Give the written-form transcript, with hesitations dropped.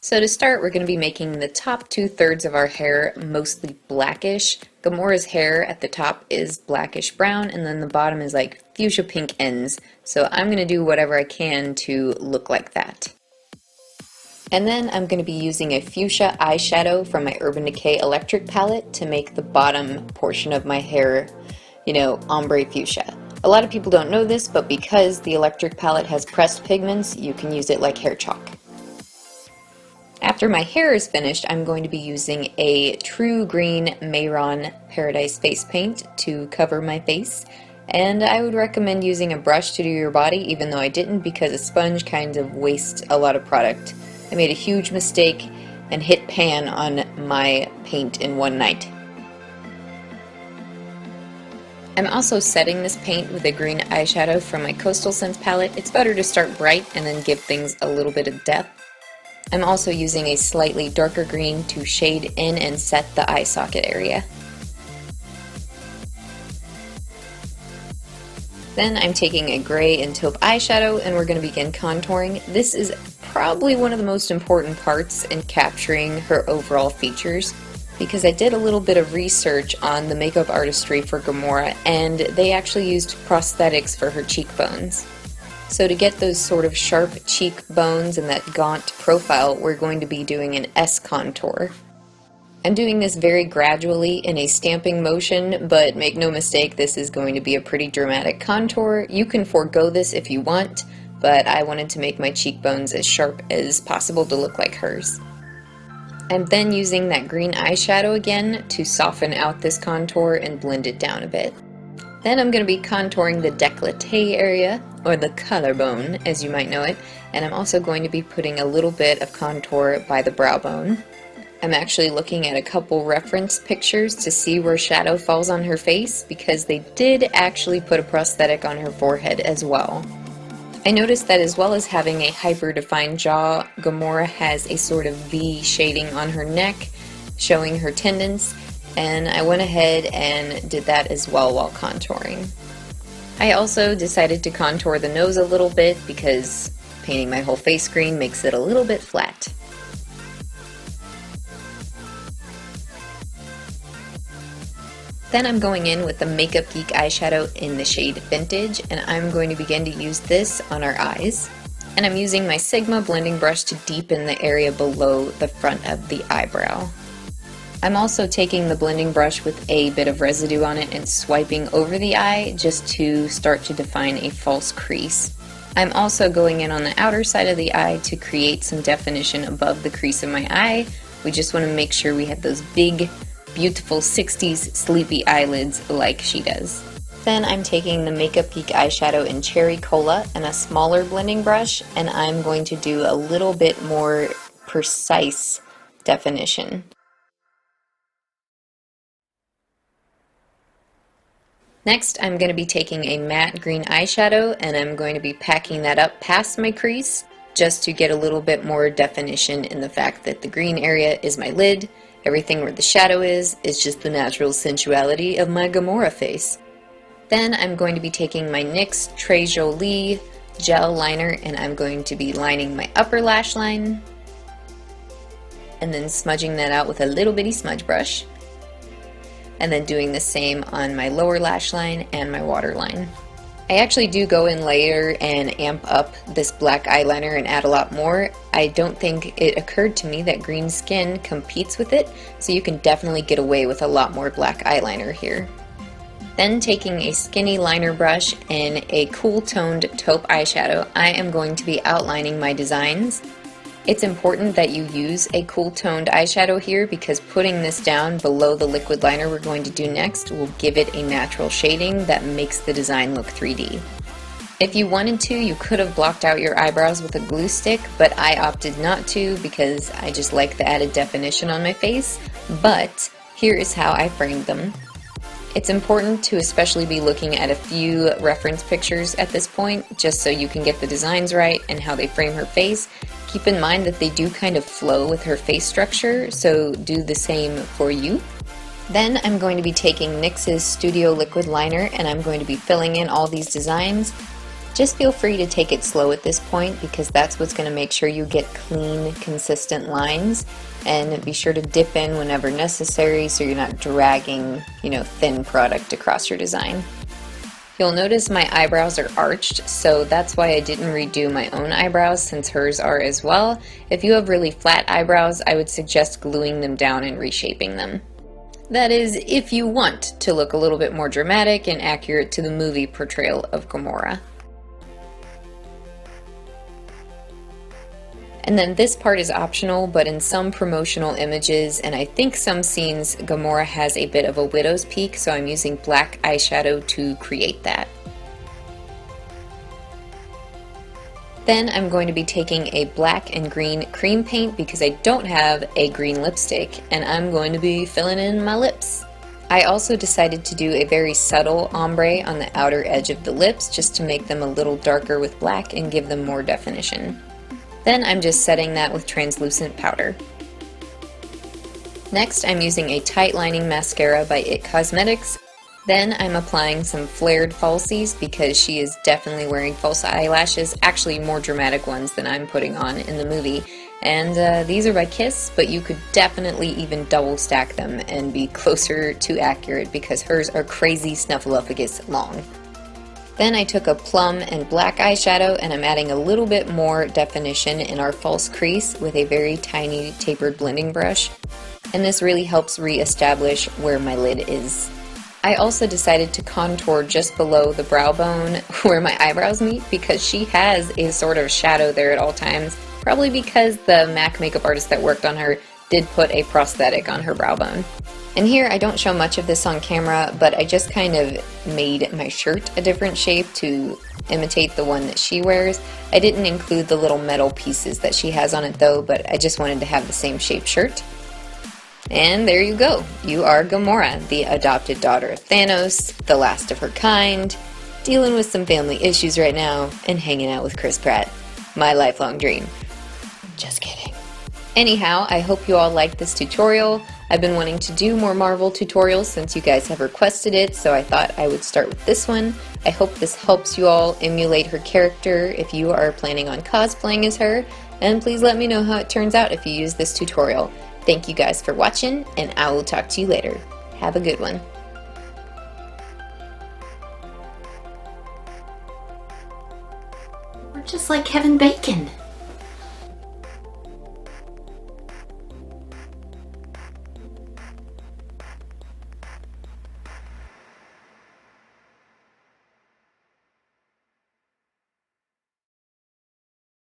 So to start, we're going to be making the top 2/3 of our hair mostly blackish. Gamora's hair at the top is blackish brown, and then the bottom is like fuchsia pink ends. So I'm going to do whatever I can to look like that. And then I'm going to be using a fuchsia eyeshadow from my Urban Decay electric palette to make the bottom portion of my hair, ombre fuchsia. A lot of people don't know this, but because the electric palette has pressed pigments, you can use it like hair chalk. After my hair is finished, I'm going to be using a true green MEHRON Paradise face paint to cover my face. And I would recommend using a brush to do your body, even though I didn't, because a sponge kind of wastes a lot of product. I made a huge mistake and hit pan on my paint in one night. I'm also setting this paint with a green eyeshadow from my Coastal Scents palette. It's better to start bright and then give things a little bit of depth. I'm also using a slightly darker green to shade in and set the eye socket area. Then I'm taking a gray and taupe eyeshadow and we're going to begin contouring. This is probably one of the most important parts in capturing her overall features, because I did a little bit of research on the makeup artistry for Gamora, and they actually used prosthetics for her cheekbones. So to get those sort of sharp cheekbones and that gaunt profile, we're going to be doing an S contour. I'm doing this very gradually in a stamping motion, but make no mistake, this is going to be a pretty dramatic contour. You can forego this if you want, but I wanted to make my cheekbones as sharp as possible to look like hers. I'm then using that green eyeshadow again to soften out this contour and blend it down a bit. Then I'm going to be contouring the décolleté area, or the collarbone as you might know it, and I'm also going to be putting a little bit of contour by the brow bone. I'm actually looking at a couple reference pictures to see where shadow falls on her face, because they did actually put a prosthetic on her forehead as well. I noticed that as well as having a hyper-defined jaw, Gamora has a sort of V shading on her neck, showing her tendons, and I went ahead and did that as well while contouring. I also decided to contour the nose a little bit because painting my whole face green makes it a little bit flat. Then I'm going in with the Makeup Geek eyeshadow in the shade Vintage, and I'm going to begin to use this on our eyes. And I'm using my Sigma blending brush to deepen the area below the front of the eyebrow. I'm also taking the blending brush with a bit of residue on it and swiping over the eye just to start to define a false crease. I'm also going in on the outer side of the eye to create some definition above the crease of my eye. We just want to make sure we have those big, beautiful 60s sleepy eyelids like she does. Then I'm taking the Makeup Geek eyeshadow in Cherry Cola and a smaller blending brush, and I'm going to do a little bit more precise definition. Next, I'm going to be taking a matte green eyeshadow and I'm going to be packing that up past my crease just to get a little bit more definition in the fact that the green area is my lid. Everything where the shadow is just the natural sensuality of my Gamora face. Then I'm going to be taking my NYX JOLIE gel liner and I'm going to be lining my upper lash line and then smudging that out with a little bitty smudge brush, and then doing the same on my lower lash line and my waterline. I actually do go in later and amp up this black eyeliner and add a lot more. I don't think it occurred to me that green skin competes with it, so you can definitely get away with a lot more black eyeliner here. Then taking a skinny liner brush and a cool toned taupe eyeshadow, I am going to be outlining my designs. It's important that you use a cool toned eyeshadow here because putting this down below the liquid liner we're going to do next will give it a natural shading that makes the design look 3D. If you wanted to, you could have blocked out your eyebrows with a glue stick, but I opted not to because I just like the added definition on my face. But here is how I framed them. It's important to especially be looking at a few reference pictures at this point, just so you can get the designs right and how they frame her face. Keep in mind that they do kind of flow with her face structure, so do the same for you. Then I'm going to be taking NYX's Studio Liquid Liner and I'm going to be filling in all these designs. Just feel free to take it slow at this point because that's what's going to make sure you get clean, consistent lines, and be sure to dip in whenever necessary so you're not dragging, thin product across your design. You'll notice my eyebrows are arched, so that's why I didn't redo my own eyebrows since hers are as well. If you have really flat eyebrows, I would suggest gluing them down and reshaping them. That is, if you want to look a little bit more dramatic and accurate to the movie portrayal of Gamora. And then this part is optional, but in some promotional images, and I think some scenes, Gamora has a bit of a widow's peak, so I'm using black eyeshadow to create that. Then I'm going to be taking a black and green cream paint because I don't have a green lipstick, and I'm going to be filling in my lips. I also decided to do a very subtle ombre on the outer edge of the lips just to make them a little darker with black and give them more definition. Then I'm just setting that with translucent powder. Next, I'm using a Tightlining Mascara by IT Cosmetics. Then I'm applying some flared falsies because she is definitely wearing false eyelashes, actually more dramatic ones than I'm putting on in the movie. And these are by Kiss, but you could definitely even double stack them and be closer to accurate because hers are crazy snuffleupagus long. Then I took a plum and black eyeshadow and I'm adding a little bit more definition in our false crease with a very tiny tapered blending brush. And this really helps re-establish where my lid is. I also decided to contour just below the brow bone where my eyebrows meet because she has a sort of shadow there at all times, probably because the MAC makeup artist that worked on her did put a prosthetic on her brow bone. And here I don't show much of this on camera, but I just kind of made my shirt a different shape to imitate the one that she wears. I didn't include the little metal pieces that she has on it though, but I just wanted to have the same shaped shirt. And there you go. You are Gamora, the adopted daughter of Thanos, the last of her kind, dealing with some family issues right now, and hanging out with Chris Pratt. My lifelong dream. Just kidding. Anyhow, I hope you all liked this tutorial. I've been wanting to do more Marvel tutorials since you guys have requested it, so I thought I would start with this one. I hope this helps you all emulate her character if you are planning on cosplaying as her, and please let me know how it turns out if you use this tutorial. Thank you guys for watching, and I will talk to you later. Have a good one. We're just like Kevin Bacon.